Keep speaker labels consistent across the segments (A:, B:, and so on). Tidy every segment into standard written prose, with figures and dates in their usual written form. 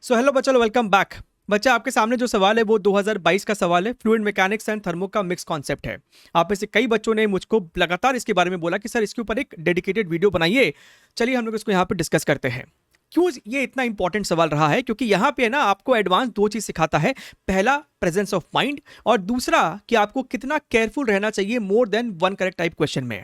A: So hello बच्चों, welcome back. बच्चा, आपके सामने जो सवाल है वो 2022 का सवाल है। फ्लूइड मैकेनिक्स एंड थर्मो का मिक्स कॉन्सेप्ट है। आप में से कई बच्चों ने मुझको लगातार इसके बारे में बोला कि सर इसके ऊपर एक डेडिकेटेड वीडियो बनाइए। चलिए हम लोग इसको यहाँ पे डिस्कस करते हैं। क्यों ये इतना इंपॉर्टेंट सवाल रहा है? क्योंकि यहाँ पे ना आपको एडवांस दो चीज सिखाता है। पहला, प्रेजेंस ऑफ माइंड, और दूसरा कि आपको कितना केयरफुल रहना चाहिए more than one correct type question में।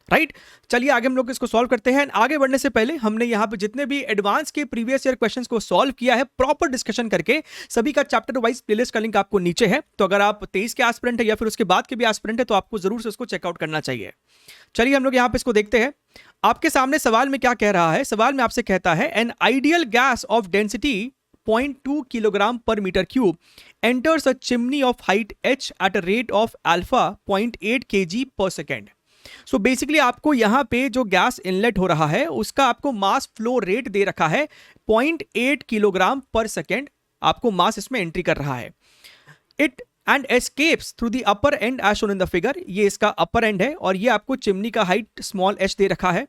A: राइट चलिए आगे हम लोग इसको सॉल्व करते हैं। आगे बढ़ने से पहले हमने यहाँ पे जितने भी एडवांस के प्रीवियस ईयर क्वेश्चंस को सॉल्व किया है प्रॉपर डिस्कशन करके, सभी का चैप्टर वाइज प्लेलिस्ट का लिंक आपको नीचे है। तो अगर आप 23 के एस्पिरेंट है या फिर उसके बाद के भी एस्पिरेंट है तो आपको जरूर से उसको चेकआउट करना चाहिए। चलिए हम लोग यहाँ पे इसको देखते हैं। आपके सामने सवाल में क्या कह रहा है? सवाल में आपसे कहता है an ideal gas of density 0.2 kilogram per metre cube enters a chimney of height h at a rate of alpha 0.8 kg per second. So basically आपको यहां पे जो गैस इनलेट हो रहा है उसका आपको मास फ्लो रेट दे रखा है 0.8 किलोग्राम पर सेकेंड। आपको मास इसमें एंट्री कर रहा है। It and escapes through the upper end as shown in the figure. ये इसका अपर एंड है और ये आपको चिमनी का हाइट स्मॉल h दे रखा है।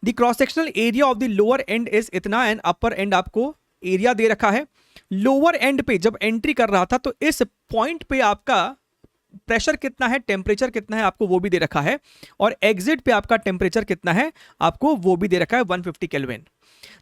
A: The cross sectional area of the lower and is इतना एंड अपर एंड आपको एरिया दे रखा है। लोअर एंड पे जब एंट्री कर रहा था तो इस पॉइंट पे आपका प्रेशर कितना है, टेम्परेचर कितना है, आपको वो भी दे रखा है। और एग्जिट पे आपका टेम्परेचर कितना है, आपको वो भी दे रखा है 150 kelvin.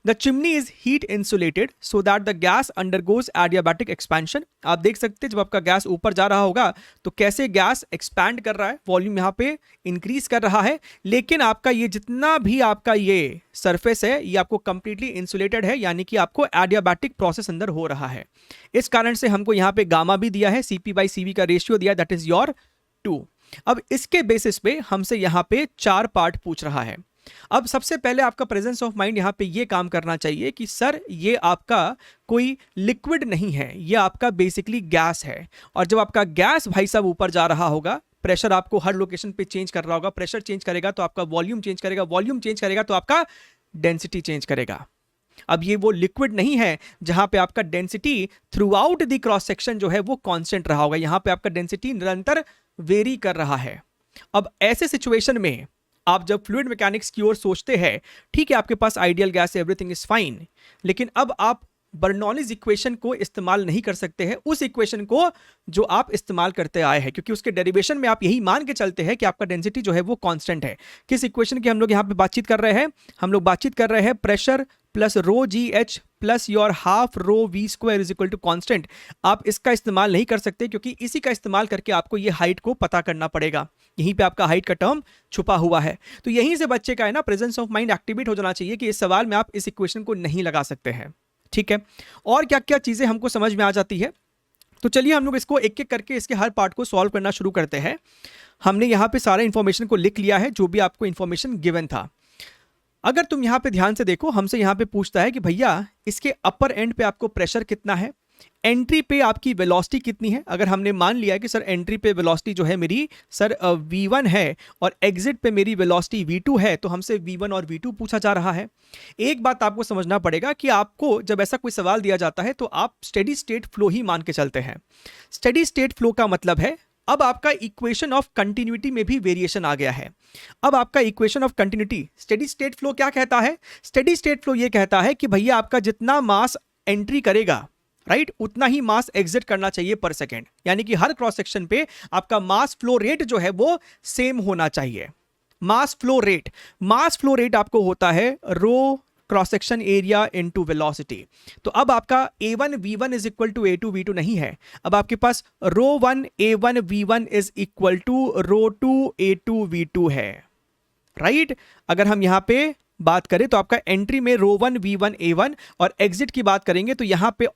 A: The chimney is heat insulated so that the gas undergoes adiabatic expansion. आप देख सकते हैं जब आपका गैस ऊपर जा रहा होगा तो कैसे गैस एक्सपैंड कर रहा है, वॉल्यूम यहाँ पे इंक्रीज कर रहा है। लेकिन आपका ये जितना भी आपका ये सरफेस है ये आपको कंप्लीटली इंसुलेटेड है, यानी कि आपको एडियाबैटिक प्रोसेस अंदर हो रहा है। इस कारण से हमको यहाँ पे गामा भी दिया है, CP/CV का रेशियो दिया, दैट इज योर 2। अब इसके बेसिस पे हमसे यहाँ पे 4 पार्ट पूछ रहा है। अब सबसे पहले आपका प्रेजेंस ऑफ माइंड यहाँ पे ये काम करना चाहिए कि सर ये आपका कोई लिक्विड नहीं है, ये आपका बेसिकली गैस है। और जब आपका गैस भाई साहब ऊपर जा रहा होगा, प्रेशर आपको हर लोकेशन पे चेंज कर रहा होगा, प्रेशर चेंज करेगा तो आपका वॉल्यूम चेंज करेगा, वॉल्यूम चेंज करेगा तो आपका डेंसिटी चेंज करेगा। अब ये वो लिक्विड नहीं है जहां पे आपका density through out the cross section जो है वो कांस्टेंट रहा होगा। यहां पे आपका डेंसिटी निरंतर वेरी कर रहा है। अब ऐसे सिचुएशन में आप जब फ्लूइड मैकेनिक्स की ओर सोचते हैं, ठीक है आपके पास आइडियल गैस है, एवरीथिंग इज फाइन, लेकिन अब आप बर्नौलीज इक्वेशन को इस्तेमाल नहीं कर सकते हैं, उस इक्वेशन को जो आप इस्तेमाल करते आए हैं, क्योंकि उसके डेरिवेशन में आप यही मान के चलते हैं कि आपका डेंसिटी जो है वो कांस्टेंट है। किस इक्वेशन की हम लोग यहाँ पे बातचीत कर रहे हैं? हम लोग बातचीत कर रहे हैं pressure plus rho g h plus your half rho v square is equal to constant. आप इसका इस्तेमाल नहीं कर सकते क्योंकि इसी का इस्तेमाल करके आपको ये हाइट को पता करना पड़ेगा। यहीं पे आपका हाइट का टर्म छुपा हुआ है। तो यहीं से बच्चे का है ना प्रेजेंस ऑफ माइंड एक्टिवेट हो जाना चाहिए कि इस सवाल में आप इस इक्वेशन को नहीं लगा सकते हैं। ठीक है, और क्या क्या चीजें हमको समझ में आ जाती है, तो चलिए हम लोग इसको एक एक करके इसके हर पार्ट को सॉल्व करना शुरू करते हैं। हमने यहाँ पे सारे इंफॉर्मेशन को लिख लिया है जो भी आपको इंफॉर्मेशन गिवन था। अगर तुम यहाँ पे ध्यान से देखो, हमसे यहाँ पे पूछता है कि भैया इसके अपर एंड पे आपको प्रेशर कितना है, एंट्री पे आपकी वेलोसिटी कितनी है। अगर हमने मान लिया है कि सर एंट्री पे वेलोसिटी जो है मेरी सर v1 है और एग्जिट पे मेरी वेलोसिटी v2 है, तो हमसे v1 और v2 पूछा जा रहा है। एक बात आपको समझना पड़ेगा कि आपको जब ऐसा कोई सवाल दिया जाता है तो आप स्टेडी स्टेट फ्लो ही मान के चलते हैं। स्टेडी स्टेट फ्लो का मतलब है अब आपका इक्वेशन ऑफ कंटिन्यूटी में भी वेरिएशन आ गया है। अब आपका equation of continuity, steady state flow क्या कहता है? स्टेडी स्टेट फ्लो ये कहता है कि भैया आपका जितना मास एंट्री करेगा, राइट, उतना ही मास एग्जिट करना चाहिए पर सेकेंड। यानी कि हर क्रॉस सेक्शन पे आपका मास फ्लो रेट जो है वो सेम होना चाहिए। मास फ्लो रेट आपको होता है rho cross section area into velocity. तो अब आपका a1 v1 is equal to a2 v2 नहीं है, अब आपके पास rho 1 a1 v1 is equal to rho 2 a2 v2 है। राइट, अगर हम यहां पे बात करें तो आपका एंट्री में रो 1 v1 a1 और एग्जिट की बात करेंगे तो यहां पे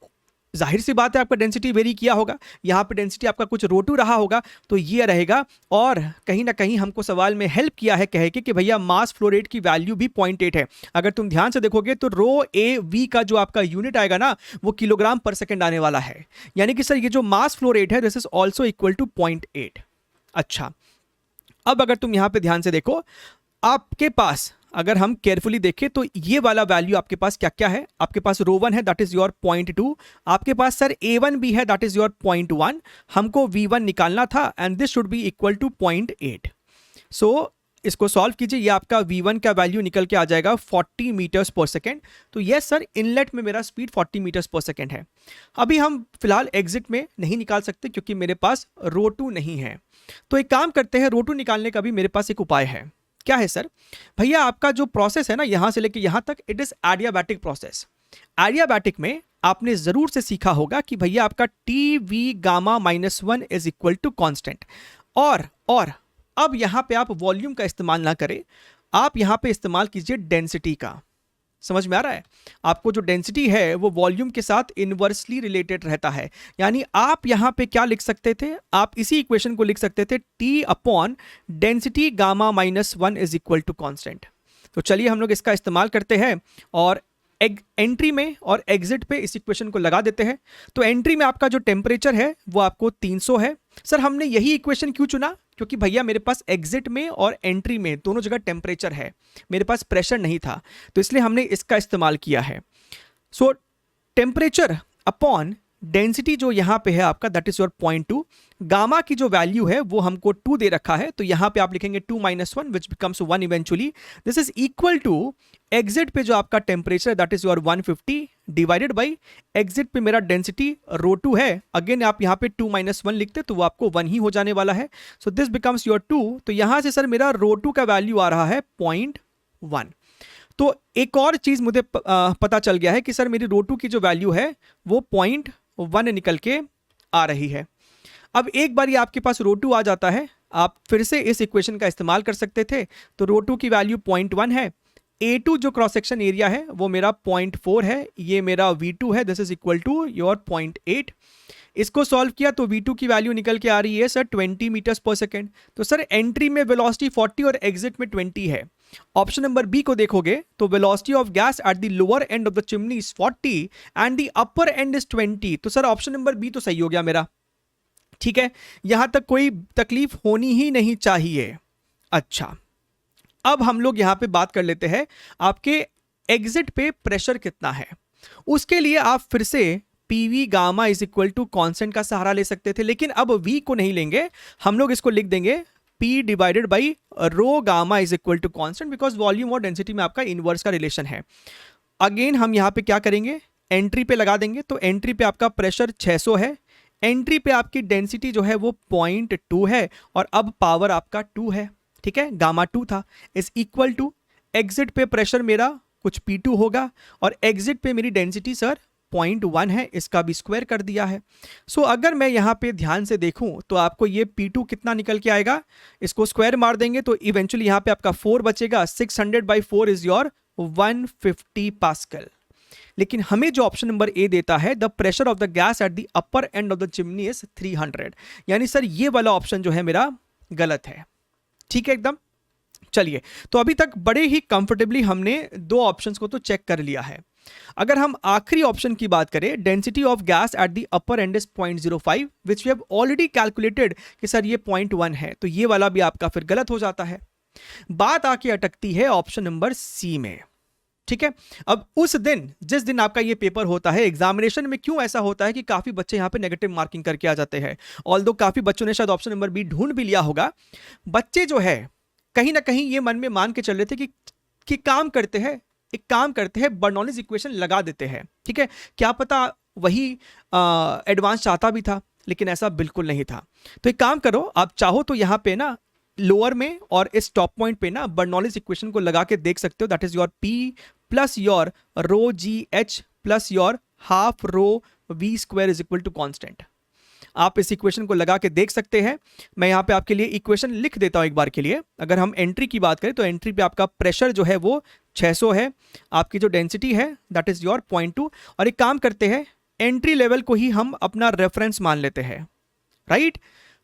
A: जाहिर सी बात है आपका डेंसिटी वेरी किया होगा, यहाँ पे डेंसिटी आपका कुछ रो 2 रहा होगा, तो ये रहेगा। और कहीं ना कहीं हमको सवाल में हेल्प किया है कहे कि भैया मास फ्लो रेट की वैल्यू भी 0.8 है। अगर तुम ध्यान से देखोगे तो रो ए वी का जो आपका यूनिट आएगा ना वो किलोग्राम पर सेकेंड आने वाला है, यानी कि सर ये जो मास फ्लो रेट है this is also equal to 0.8। अच्छा, अब अगर तुम यहाँ पे ध्यान से देखो, आपके पास अगर हम केयरफुली देखें तो ये वाला वैल्यू आपके पास क्या क्या है? आपके पास रो 1 है दैट इज योर 0.2, आपके पास सर a1 भी है दैट इज योर 0.1, हमको v1 निकालना था and this should be equal to 0.8। So इसको सॉल्व कीजिए, ये आपका v1 का वैल्यू निकल के आ जाएगा 40 मीटर्स पर सेकेंड। तो यस सर, इनलेट में मेरा स्पीड 40 मीटर्स पर सेकेंड है। अभी हम फिलहाल एग्जिट में नहीं निकाल सकते क्योंकि मेरे पास रो2 नहीं है। तो एक काम करते हैं, रो2 निकालने का भी मेरे पास एक उपाय है। क्या है सर? भैया आपका जो प्रोसेस है ना, यहां से लेके यहां तक, it is adiabatic process. Adiabatic में आपने जरूर से सीखा होगा कि भैया आपका T V gamma -1 is equal to constant. और अब यहां पे आप वॉल्यूम का इस्तेमाल ना करें, आप यहां पे इस्तेमाल कीजिए डेंसिटी का। समझ में आ रहा है? आपको जो डेंसिटी है वो वॉल्यूम के साथ इनवर्सली रिलेटेड रहता है। यानी आप यहां पे क्या लिख सकते थे? आप इसी इक्वेशन को लिख सकते थे, T upon density gamma -1 is equal to constant. तो चलिए हम लोग इसका इस्तेमाल करते हैं और एंट्री में और एग्जिट पे इस इक्वेशन को लगा देते हैं। तो एंट्री में आपका जो टेम्परेचर है वो आपको 300 है। सर हमने यही इक्वेशन क्यों चुना? क्योंकि भैया मेरे पास एग्जिट में और एंट्री में दोनों जगह टेम्परेचर है, मेरे पास प्रेशर नहीं था, तो इसलिए हमने इसका इस्तेमाल किया है। सो टेम्परेचर अपॉन डेंसिटी जो यहां पे है आपका, दैट इज योर 0.2। गामा की जो वैल्यू है वो हमको 2 दे रखा है, तो यहां पे आप लिखेंगे 2 - 1 which becomes 1 eventually. This is equal to exit पे जो आपका टेम्परेचर है that is your 150 divided by exit पे मेरा डेंसिटी रो2 है। अगेन आप यहां पे 2 - 1 लिखते तो वो आपको 1 ही हो जाने वाला है। So this becomes your 2। तो यहां से सर मेरा रो2 का वैल्यू आ रहा है 0.1। तो एक और चीज मुझे पता चल गया है कि सर मेरी रो2 की जो वैल्यू है वो 0.1 निकल के आ रही है। अब एक बार ये आपके पास रो2 आ जाता है, आप फिर से इस इक्वेशन का इस्तेमाल कर सकते थे। तो रो2 की वैल्यू 0.1 है। A2 जो क्रॉस सेक्शन एरिया है वो मेरा 0.4 है, ये मेरा V2 है, this is equal to your 0.8। इसको सॉल्व किया तो V2 की वैल्यू निकल के आ रही है सर 20 मीटर्स पर सेकेंड। तो सर एंट्री में वेलोसिटी 40 और एग्जिट में 20 है। ऑप्शन नंबर बी को देखोगे तो velocity of gas at the lower end of the chimney is 40 and the upper end is 20। तो सर ऑप्शन नंबर बी तो सही हो गया मेरा। ठीक है, यहां तक कोई तकलीफ होनी ही नहीं चाहिए। अच्छा, अब हम लोग यहां पे बात कर लेते हैं आपके एग्जिट पे प्रेशर कितना है। उसके लिए आप फिर से PV gamma is equal to constant का सहारा ले सकते थे, लेकिन अब वी को नहीं लेंगे, हम लोग इसको लिख देंगे P divided by rho gamma is equal to constant, because volume और डेंसिटी में आपका इनवर्स का रिलेशन है। अगेन हम यहां पे क्या करेंगे, एंट्री पे लगा देंगे। तो एंट्री पे आपका प्रेशर 600 है, एंट्री पे आपकी डेंसिटी जो है वो 0.2 है और अब पावर आपका 2 है। ठीक है, गामा 2 था, इज इक्वल टू एग्जिट पे प्रेशर मेरा कुछ P2 होगा और एग्जिट पे मेरी डेंसिटी सर 0.1 है, इसका भी स्क्वायर कर दिया है। सो अगर मैं यहाँ पे ध्यान से देखूं तो आपको ये P2 कितना निकल के आएगा, इसको स्क्वायर मार देंगे तो इवेंचुअली यहाँ पे आपका 4 बचेगा। 600/4 इज योर 150 पास्कल। लेकिन हमें जो ऑप्शन नंबर ए देता है, the pressure of the gas at the upper end of the chimney is 300, यानी सर ये वाला ऑप्शन जो है मेरा गलत है। ठीक है एकदम। चलिए, तो अभी तक बड़े ही कंफर्टेबली हमने दो ऑप्शंस को तो चेक कर लिया है। अगर हम आखिरी ऑप्शन की बात करें, density of gas at the upper end is 0.05 which we have already calculated कि सर ये 0.1 है, तो ये वाला भी आपका फिर गलत हो जाता है। बात आके अटकती है ऑप्शन नंबर सी में। ठीक है, अब उस दिन जिस दिन आपका ये पेपर होता है एग्जामिनेशन में, क्यों ऐसा होता है कि काफी बच्चे यहां पे नेगेटिव मार्किंग करके आ जाते हैं। ऑल्दो काफी बच्चों ने शायद ऑप्शन नंबर बी ढूंढ भी लिया होगा। बच्चे जो है कहीं ना कहीं ये मन में मान के चल रहे थे कि काम करते हैं, एक काम करते हैं, बर्नौलीज इक्वेशन लगा देते हैं। ठीक है, क्या पता वही एडवांस चाहता भी था, लेकिन ऐसा बिल्कुल नहीं था। तो एक काम करो, आप चाहो तो यहाँ पे ना लोअर में और इस टॉप पॉइंट पे ना बर्नौलीज इक्वेशन को लगा के देख सकते हो। That is your P plus your rho g h plus your half rho v square is equal to constant. आप इस इक्वेशन को लगा के देख सकते हैं। मैं यहाँ पे आपके लिए इक्वेशन लिख देता हूँ एक बार के लिए। अगर हम एंट्री की बात करें तो एंट्री पे आपका प्रेशर जो है वो 600 है, आपकी जो डेंसिटी है दैट इज योर 0.2। और एक काम करते हैं, एंट्री लेवल को ही हम अपना रेफरेंस मान लेते हैं, राइट।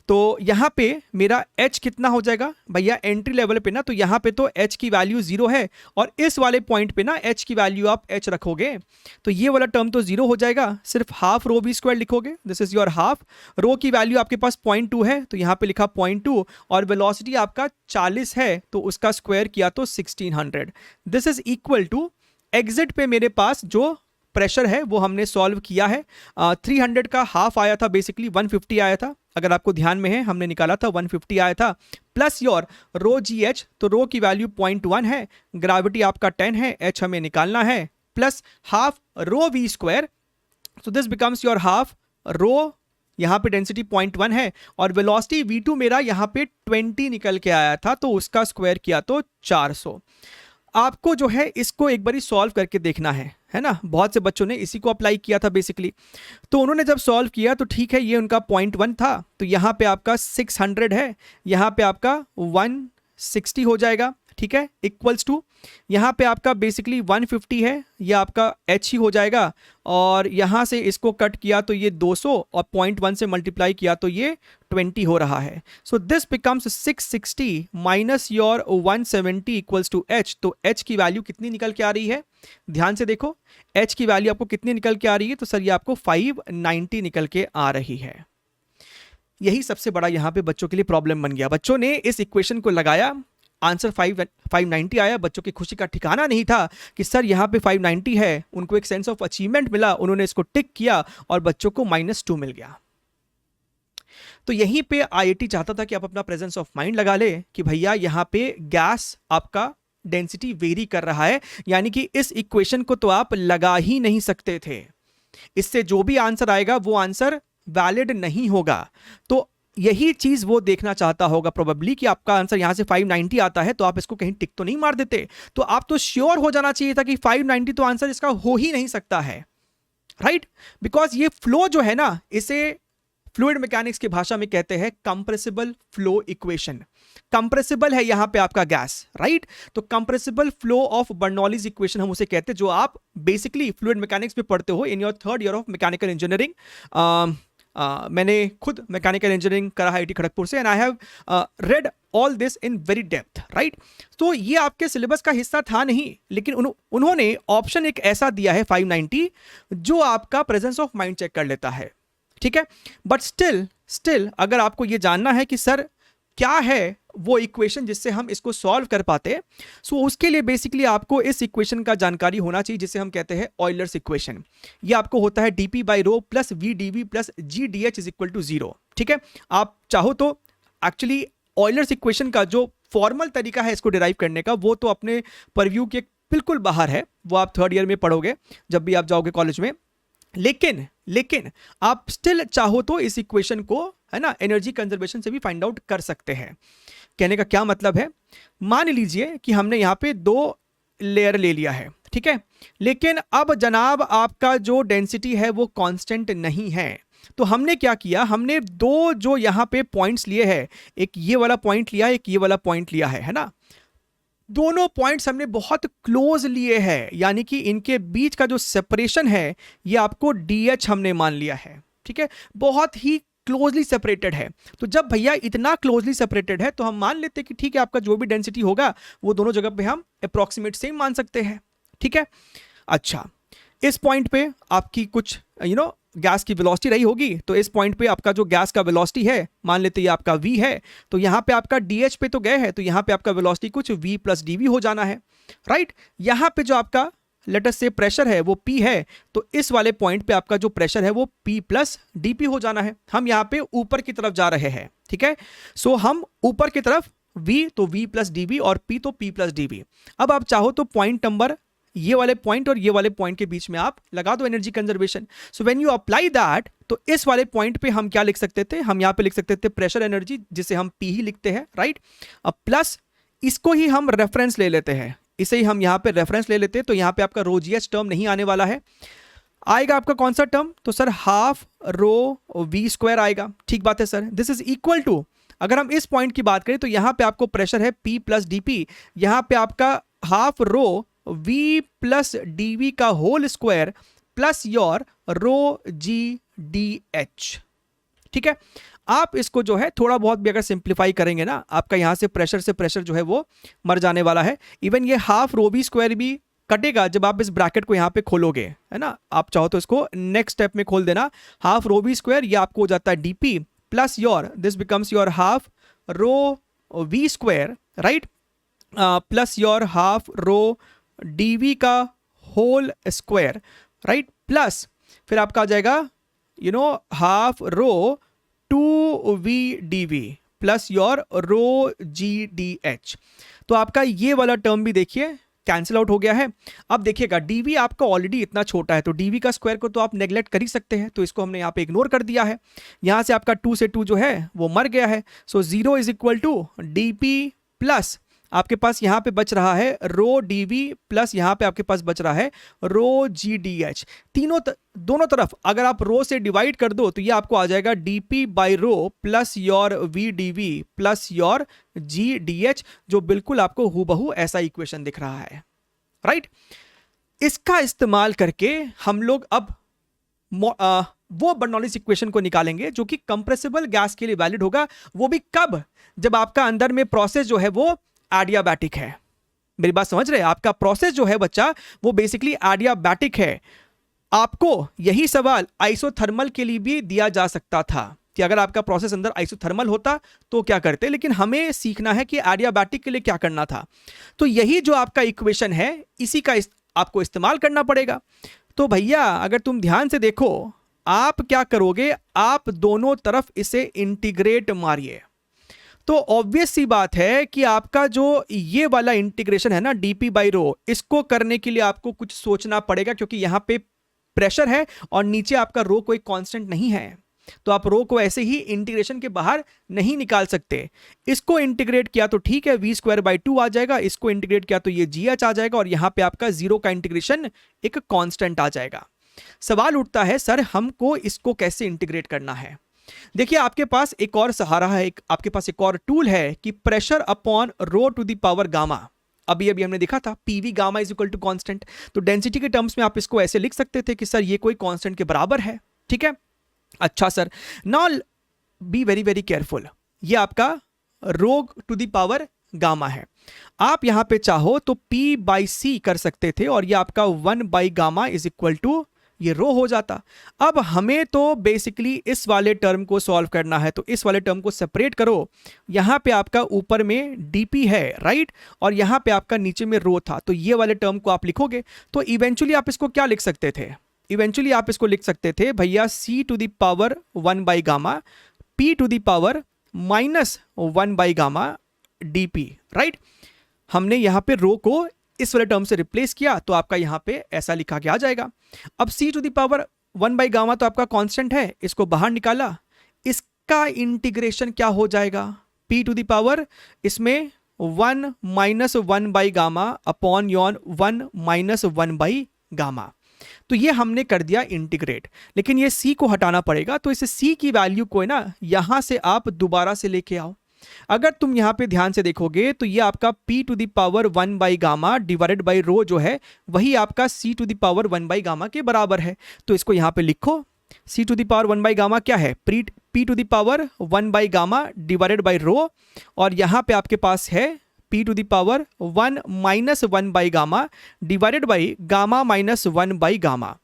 A: तो यहाँ पे मेरा h कितना हो जाएगा भैया एंट्री लेवल पे ना, तो यहाँ पे तो h की वैल्यू 0 है और इस वाले पॉइंट पे ना h की वैल्यू आप h रखोगे तो ये वाला टर्म तो 0 हो जाएगा, सिर्फ हाफ रो वी स्क्वायर लिखोगे। दिस इज योर हाफ रो की वैल्यू आपके पास 0.2 है तो यहाँ पे लिखा 0.2 और वेलोसिटी आपका 40 है तो उसका स्क्वायर किया तो 1600। This is equal to exit पे मेरे पास जो प्रेशर है वो हमने सॉल्व किया है। 300 का हाफ आया था, बेसिकली 150 आया था, अगर आपको ध्यान में है हमने निकाला था 150 आया था, plus your rho g h, तो रो की वैल्यू 0.1 है, ग्रेविटी आपका 10 है, एच हमें निकालना है, plus half rho v square, so this becomes your half rho, यहाँ पे डेंसिटी 0.1 है, और वेलोसिटी v2 मेरा यहाँ पे 20 निकल के आया था, तो उसका स्क्वायर किया तो 400। आपको जो है इसको एक बारी सॉल्व करके देखना है ना। बहुत से बच्चों ने इसी को अप्लाई किया था बेसिकली, तो उन्होंने जब सॉल्व किया तो ठीक है, ये उनका 0.1 था, तो यहाँ पे आपका 600 है, यहाँ पे आपका 160 हो जाएगा, ठीक है, इक्वल्स टू यहाँ पे आपका बेसिकली 150 है, ये आपका h ही हो जाएगा, और यहाँ से इसको कट किया तो ये 200 और 0.1 से मल्टीप्लाई किया तो ये 20 हो रहा है। So this becomes 660 minus your 170 equals to h। तो h की वैल्यू कितनी निकल के आ रही है, ध्यान से देखो, h की वैल्यू आपको कितनी निकल के आ रही है, तो सर ये आपको 590 निकल के आ रही है। यही सबसे बड़ा यहाँ पे बच्चों के लिए प्रॉब्लम बन गया। बच्चों ने इस इक्वेशन को लगाया, आंसर 590 आया, बच्चों की खुशी का ठिकाना नहीं था कि सर यहाँ पे 590 है, उनको एक सेंस ऑफ अचीवमेंट मिला, उन्होंने इसको टिक किया और बच्चों को -2 मिल गया। तो यहीं पे आईआईटी चाहता था कि आप अपना प्रेजेंस ऑफ माइंड लगा ले कि भैया यहाँ पे गैस आपका डेंसिटी वेरी कर रहा है, यानी कि इस इक्वेशन को तो आप लगा ही नहीं सकते थे, इससे जो भी आंसर आएगा वो आंसर वैलिड नहीं होगा। तो यही चीज वो देखना चाहता होगा प्रोबेबली कि आपका आंसर यहां से 590 आता है, तो आप इसको कहीं टिक तो नहीं मार देते, तो आप तो श्योर हो जाना चाहिए था कि 590 तो आंसर इसका हो ही नहीं सकता है, राइट। बिकॉज ये फ्लो जो है ना, इसे फ्लूइड मैकेनिक्स की भाषा में कहते हैं कंप्रेसिबल फ्लो इक्वेशन। कंप्रेसिबल है यहां पे आपका गैस, राइट, तो compressible flow of Bernoulli's equation हम उसे कहते हैं, जो आप बेसिकली फ्लूइड मैकेनिक्स में पढ़ते हो in your 3rd year of mechanical engineering. मैंने खुद मैकेनिकल इंजीनियरिंग करा है आईटी खड़गपुर से, and I have read all this in very depth, right. तो ये आपके सिलेबस का हिस्सा था नहीं, लेकिन उन्होंने ऑप्शन एक ऐसा दिया है 590 जो आपका प्रेजेंस ऑफ माइंड चेक कर लेता है, ठीक है। बट स्टिल अगर आपको ये जानना है कि सर क्या है वो इक्वेशन जिससे हम इसको सॉल्व कर पाते, सो उसके लिए बेसिकली आपको इस इक्वेशन का जानकारी होना चाहिए जिसे हम कहते हैं ऑयलर्स इक्वेशन। ये आपको होता है dp by rho plus v d v plus g d h is equal to 0, ठीक है। आप चाहो तो एक्चुअली ऑयलर्स इक्वेशन का जो फॉर्मल तरीका है इसको डिराइव करने का, वो तो अपने परव्यू के बिल्कुल बाहर है, वो आप 3rd ईयर में पढ़ोगे जब भी आप जाओगे कॉलेज में। लेकिन आप स्टिल चाहो तो इस इक्वेशन को, है ना, एनर्जी कंजर्वेशन से भी फाइंड आउट कर सकते हैं। कहने का क्या मतलब है, मान लीजिए कि हमने यहां पे 2 लेयर ले लिया है, ठीक है, लेकिन अब जनाब आपका जो डेंसिटी है वो कांस्टेंट नहीं है, तो हमने क्या किया, हमने 2 जो यहां पे पॉइंट्स लिए हैं, एक ये वाला पॉइंट लिया, एक ये वाला पॉइंट लिया है ना, दोनों पॉइंट्स हमने बहुत क्लोज लिए हैं, यानी कि इनके बीच का जो सेपरेशन है ये आपको DH हमने मान लिया है, ठीक है, बहुत ही क्लोजली सेपरेटेड है। तो जब भैया इतना क्लोजली सेपरेटेड है तो हम मान लेते हैं कि ठीक है, आपका जो भी डेंसिटी होगा वो दोनों जगह पे हम अप्रॉक्सीमेट सेम मान सकते हैं, ठीक है। अच्छा, इस पॉइंट पे आपकी कुछ गैस की वेलोसिटी रही होगी, तो इस पॉइंट पे आपका जो गैस का वेलोसिटी है, मान लेते हैं ये आपका v है, तो यहाँ पे आपका DH पे तो गए हैं, तो यहाँ पे आपका वेलोसिटी कुछ v प्लस dv हो जाना है, राइट। यहाँ पे जो आपका लेट अस से प्रेशर है वो P है, तो इस वाले पॉइंट पे आपका जो प्रेशर है वो P प्लस dP हो जाना है। हम यहाँ पे ऊपर की तरफ जा रहे हैं, ठीक है, सो हम ऊपर की तरफ v तो v प्लस dv और P तो P प्लस dv। अब आप चाहो तो पॉइंट नंबर ये वाले पॉइंट और ये वाले पॉइंट के बीच में आप लगा दो energy conservation. So when you apply that, तो इस वाले पॉइंट पे हम क्या लिख सकते थे, हम यहाँ पे लिख सकते थे प्रेशर एनर्जी, जिसे हम P ही लिखते हैं, राइट। अब प्लस इसको ही हम रेफरेंस ले लेते हैं, इसे ही हम यहाँ पे रेफरेंस ले लेते हैं, तो यहाँ पे आपका रो जी एच टर्म नहीं आने वाला है, आएगा आपका कौन सा टर्म, तो sir half rho v square आएगा, ठीक बात है sir. This is equal to, अगर हम इस पॉइंट की बात करें तो यहाँ पे आपको प्रेशर है P प्लस dP, यहाँ पे आपका half rho v plus dv का whole square plus your rho g d h, ठीक है। आप इसको जो है थोड़ा बहुत भी अगर सिंप्लीफाई करेंगे ना, आपका यहां से प्रेशर जो है वो मर जाने वाला है। इवन ये हाफ रो वी स्क्वायर भी कटेगा जब आप इस ब्रैकेट को यहां पे खोलोगे, है ना। आप चाहो तो इसको नेक्स्ट स्टेप में खोल देना, हाफ रो वी स्क्वायर, ये आपको हो जाता है dp plus your, this becomes your half rho v square, right, plus your half rho dv का होल स्क्वायर राइट, प्लस फिर आपका आ जाएगा half rho 2v/dv plus your rho GDH। तो आपका ये वाला टर्म भी देखिए कैंसिल आउट हो गया है। अब देखिएगा dv आपका ऑलरेडी इतना छोटा है, तो dv का स्क्वायर को तो आप नेग्लेक्ट कर ही सकते हैं, तो इसको हमने यहाँ पे इग्नोर कर दिया है। यहाँ से आपका 2 से 2 जो है वो मर गया है। So 0 is equal to dp plus आपके पास यहाँ पे बच रहा है रो dv प्लस यहाँ पे आपके पास बच रहा है रो GDH। दोनों तरफ अगर आप रो से डिवाइड कर दो तो ये आपको आ जाएगा dp by rho plus your vdv plus your GDH, जो बिल्कुल आपको हूबहू ऐसा इक्वेशन दिख रहा है, राइट। इसका इस्तेमाल करके हम लोग अब वो बर्नौलीज इक्वेशन को निकालेंगे जो कि कंप्रेसिबल गैस के लिए वैलिड होगा। वो भी कब? जब आपका अंदर में प्रोसेस जो है वो एडियाबैटिक है। मेरी बात समझ रहे हैं? आपका प्रोसेस जो है बच्चा वो बेसिकली एडियाबैटिक है। आपको यही सवाल आइसोथर्मल के लिए भी दिया जा सकता था कि अगर आपका प्रोसेस अंदर आइसोथर्मल होता तो क्या करते, लेकिन हमें सीखना है कि एडियाबैटिक के लिए क्या करना था। तो यही जो आपका इक्वेशन है इसी का आपको इस्तेमाल करना पड़ेगा। तो भैया अगर तुम ध्यान से देखो, आप क्या करोगे, आप दोनों तरफ इसे इंटीग्रेट मारिए। तो ऑब्वियस सी बात है कि आपका जो ये वाला इंटीग्रेशन है ना dp बाई रो, इसको करने के लिए आपको कुछ सोचना पड़ेगा, क्योंकि यहां पे प्रेशर है और नीचे आपका रो कोई कांस्टेंट नहीं है, तो आप रो को ऐसे ही इंटीग्रेशन के बाहर नहीं निकाल सकते। इसको इंटीग्रेट किया तो ठीक है v²/2 आ जाएगा, इसको इंटीग्रेट किया तो ये gh आ जाएगा और यहां पे आपका जीरो का इंटीग्रेशन एक कांस्टेंट आ जाएगा। सवाल उठता है सर हमको इसको कैसे इंटीग्रेट करना है। देखिए आपके पास एक और सहारा है, आपके पास एक और टूल है कि pressure upon rho to the power gamma. अभी हमने देखा था PV gamma is equal to constant, तो डेंसिटी के टर्म्स में आप इसको ऐसे लिख सकते थे कि सर ये कोई कांस्टेंट के बराबर है, ठीक है। अच्छा sir, now be very very careful, ये आपका रो टू द पावर गामा है। आप यहां पे चाहो तो P/C कर सकते थे और ये आपका 1/गामा इज इक्वल टू ये रो हो जाता। अब हमें तो बेसिकली इस वाले टर्म को सॉल्व करना है, तो इस वाले टर्म को सेपरेट करो। यहां पे आपका ऊपर में dp है, राइट, और यहां पे आपका नीचे में रो था, तो ये वाले टर्म को आप लिखोगे तो इवेंचुअली आप इसको क्या लिख सकते थे, इवेंचुअली आप इसको लिख सकते थे भैया c टू द पावर 1/गामा p टू द पावर -1/गामा dp, राइट। हमने यहां पे रो को इस वाले टर्म से रिप्लेस किया तो आपका यहां पे ऐसा लिखा के आ जाएगा। अब c टू द पावर 1/गामा तो आपका कांस्टेंट है, इसको बाहर निकाला, इसका इंटीग्रेशन क्या हो जाएगा, p टू द पावर इसमें 1 - 1/गामा अपॉन योन 1 - 1/गामा। तो ये हमने कर दिया इंटीग्रेट, लेकिन ये c को हटाना पड़ेगा, तो इस c की वैल्यू को है ना यहां से आप दोबारा से लेके आओ। अगर तुम यहां पे ध्यान से देखोगे तो ये आपका p टू द पावर 1/गामा डिवाइडेड बाई रो जो है वही आपका c टू द पावर 1/गामा के बराबर है। तो इसको यहां पे लिखो, c टू द पावर 1/गामा क्या है, p टू द पावर 1/गामा डिवाइडेड बाई रो, और यहां पे आपके पास है p टू द पावर 1 - 1/गामा डिवाइडेड बाई गामा -1/गामा।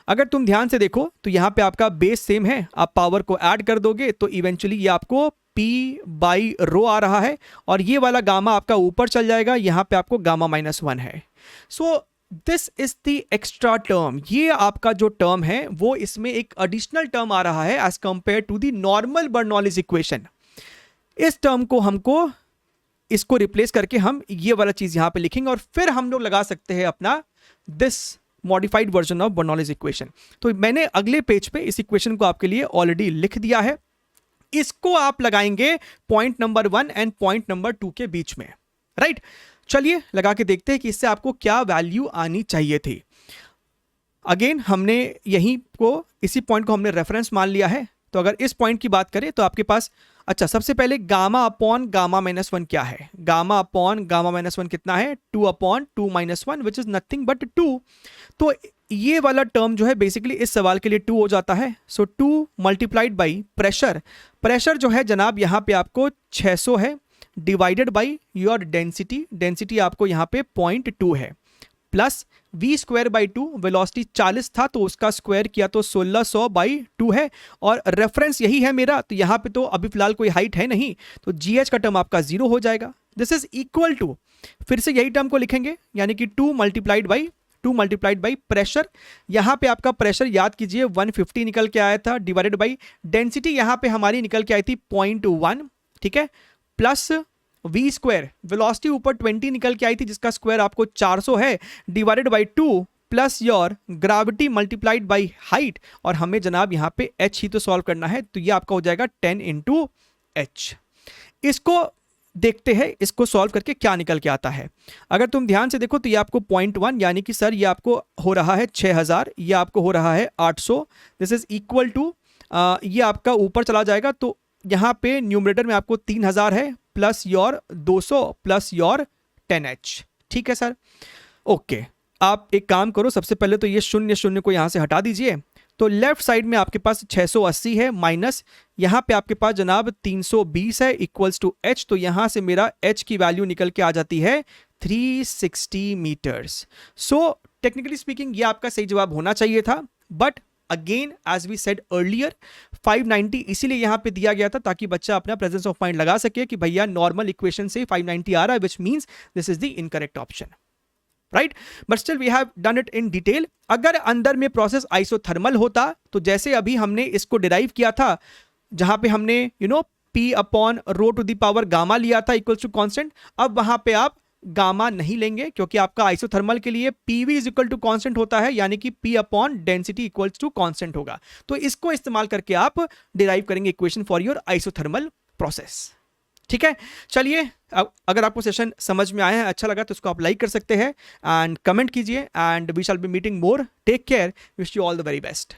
A: अगर तुम ध्यान से देखो तो यहां पे आपका बेस सेम है, आप पावर को ऐड कर दोगे तो इवेंचुअली ये आपको p/रो आ रहा है, और ये वाला गामा आपका ऊपर चल जाएगा, यहां पे आपको गामा -1 है। So this is the extra term, ये आपका जो टर्म है वो इसमें एक एडिशनल टर्म आ रहा है as compared to the normal Bernoulli's equation. इस टर्म को हमको इसको रिप्लेस करके हम ये वाला चीज यहां पे लिखेंगे और फिर हम लोग लगा सकते हैं अपना this modified version of Bernoulli's equation. तो मैंने अगले पेज पे इस इक्वेशन को आपके लिए ऑलरेडी लिख दिया है, इसको आप लगाएंगे point number 1 and point number 2 के बीच में, राइट। चलिए लगा के देखते हैं कि इससे आपको क्या वैल्यू आनी चाहिए थी। अगेन हमने यहीं को इसी पॉइंट को हमने रेफरेंस मान लिया है, तो अगर इस पॉइंट की बात करें तो आपके पास अच्छा सबसे पहले गामा अपॉन गामा -1 क्या है, गामा अपॉन गामा -1 कितना है, 2/2 - 1 विच इज नथिंग बट 2। तो ये वाला टर्म जो है बेसिकली इस सवाल के लिए 2 हो जाता है। सो 2 मल्टीप्लाइड बाई प्रेशर, प्रेशर जो है जनाब यहाँ पे आपको 600 है, divided by your density, density आपको यहाँ पे 0.2 है, प्लस v²/2, वेलोसिटी 40 था तो उसका स्क्वायर किया तो 1600/2 है, और रेफरेंस यही है मेरा, तो यहाँ पे तो अभी फिलहाल कोई हाइट है नहीं, तो gh का टर्म आपका 0 हो जाएगा। दिस इज इक्वल टू, फिर से यही टर्म को लिखेंगे यानी कि 2 multiplied by 2 multiplied by pressure, यहाँ पे आपका प्रेशर याद कीजिए 150 निकल के आया था, डिवाइडेड बाई डेंसिटी यहाँ पे हमारी निकल के आई थी 0.1, ठीक है, प्लस v स्क्वायर, वेलोसिटी ऊपर 20 निकल के आई थी जिसका स्क्वायर आपको 400 है, divided by 2 plus your gravity multiplied by height, और हमें जनाब यहाँ पे h ही तो सॉल्व करना है, तो ये आपका हो जाएगा 10 इंटू एच। इसको देखते हैं, इसको सॉल्व करके क्या निकल के आता है। अगर तुम ध्यान से देखो तो ये आपको 0.1 यानी कि सर ये आपको हो रहा है 6000, ये आपको हो रहा है 800, दिस इज इक्वल टू ये आपका ऊपर चला जाएगा, तो यहाँ पे न्यूमरेटर में आपको 3000 है plus your 200 plus your 10h, ठीक है सर। ओके, आप एक काम करो, सबसे पहले तो ये शून्य शून्य को यहाँ से हटा दीजिए, तो लेफ्ट साइड में आपके पास 680 है माइनस यहाँ पे आपके पास जनाब 320 है इक्वल्स टू h, तो यहाँ से मेरा h की वैल्यू निकल के आ जाती है 360 मीटर्स। सो टेक्निकली स्पीकिंग ये आपका सही जवाब होना चाहिए था, but again as we said earlier 590 इसीलिए यहाँ पे दिया गया था ताकि बच्चा अपना प्रेजेंस ऑफ माइंड लगा सके कि भैया नॉर्मल इक्वेशन से 590 आ रहा है, which means this is the incorrect option, right. But still we have done it in detail. अगर अंदर में प्रोसेस आइसोथर्मल होता तो जैसे अभी हमने इसको डिराइव किया था, जहां पे हमने P upon rho to the power gamma लिया था इक्वल्स टू कांस्टेंट, अब वहां पे आप गामा नहीं लेंगे क्योंकि आपका आइसोथर्मल के लिए PV is equal to constant होता है, यानी कि P upon density equals to constant होगा। तो इसको इस्तेमाल करके आप डिराइव करेंगे equation for your isothermal process, ठीक है। चलिए, अगर आपको सेशन समझ में आया है, अच्छा लगा तो इसको आप लाइक कर सकते हैं एंड कमेंट कीजिए, and we shall be meeting more. Take care, wish you all the very best.